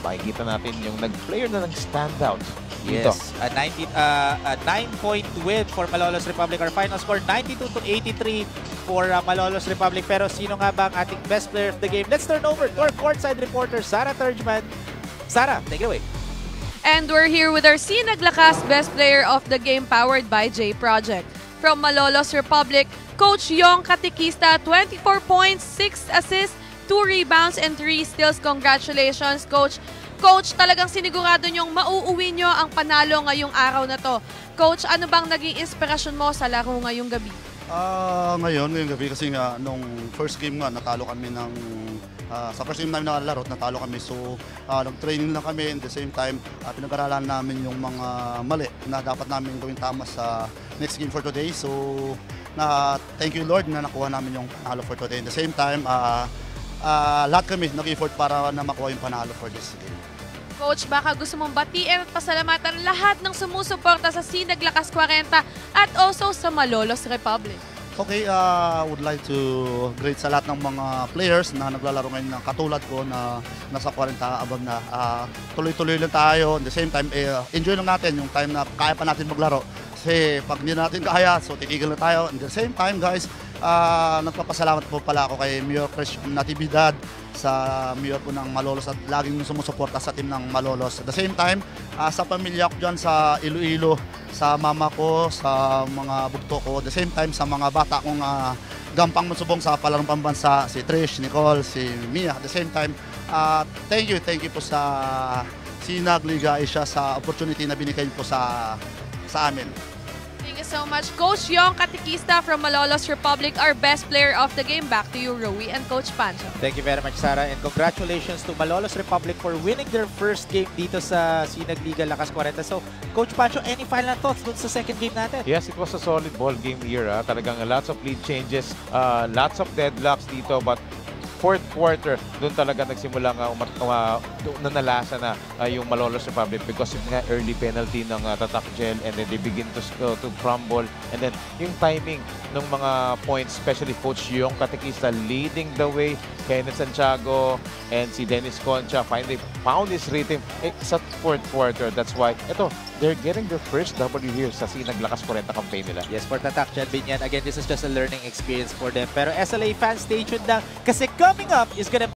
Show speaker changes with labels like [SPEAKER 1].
[SPEAKER 1] makikita natin yung nag-player na nag-standout. Dito.
[SPEAKER 2] Yes, a 9-point win for Malolos Republic. Our final score 92-83 for Malolos Republic. Pero sino nga ba ang ating best player of the game? Let's turn over to our courtside reporter, Sarah Turgeman. Sarah, take it away.
[SPEAKER 3] And we're here with our Sinag Lakas Best Player of the Game powered by J Project. From Malolos Republic, Coach Yong Katikista, 24 points, 6 assists, 2 rebounds, and 3 steals. Congratulations, Coach. Coach, talagang sinigurado niyong mauuwi niyo ang panalo ngayong araw na to. Coach, ano bang naging inspirasyon mo sa laro ngayong gabi?
[SPEAKER 4] Ngayong gabi kasi nga nung first game nga natalo kami ng sa first game namin nakalaro natalo kami, so nag-training lang kami, at the same time pinag-aralan namin yung mga mali na dapat namin gawin tama sa next game for today. So thank you Lord na nakuha namin yung panalo for today. At the same time lahat kami nag-effort para na makuha yung panalo for this game.
[SPEAKER 3] Coach, baka gusto mong batiin at pasalamatan lahat ng sumusuporta sa Sinag Lakas 40 at also sa Malolos Republic.
[SPEAKER 4] Okay, would like to greet sa lahat ng mga players na naglalaro ngayon na katulad ko na nasa 40 above na. Tuloy-tuloy lang tayo. At the same time, enjoy lang natin yung time na kaya pa natin maglaro. Kasi pag hindi natin kaya, so titigil na tayo. At the same time, guys, nagpapasalamat po pala ako kay Mayor Christian Natividad sa Mayor po ng Malolos at laging sumusuporta sa team ng Malolos. At the same time, sa pamilya ko dyan sa Iloilo, sa mama ko, sa mga bugto ko, at the same time sa mga bata kong gampang magsubong sa palarong pambansa, si Trish, Nicole, si Mia. At the same time, thank you po sa Sinag Liga Asia sa opportunity na binigay po sa amin.
[SPEAKER 3] Thank you so much, Coach Yong Katikista from Malolos Republic, our best player of the game. Back to you, Rowie and Coach Pancho.
[SPEAKER 2] Thank you very much, Sarah, and congratulations to Malolos Republic for winning their first game dito sa Sinag Liga Lakas 40. So, Coach Pancho, any final thoughts dun sa second game natin?
[SPEAKER 1] Yes, it was a solid ball game here. Talagang lots of lead changes, lots of deadlocks dito, but fourth quarter, doon talaga nagsimula nga nanalasa na yung Malolos Republic because of nga early penalty ng Tatak Gel, and then they begin to crumble, and then yung timing ng mga points, especially Coach Yong Katikista leading the way, Kenneth Santiago and si Dennis Concha finally found his rhythm sa fourth quarter. That's why they're getting their first W here sa Sinag Lakas 40 campaign nila.
[SPEAKER 2] Yes, for Tatak Gel Binyan, again, this is just a learning experience for them. Pero SLA fans, stay tuned lang kasi coming up is gonna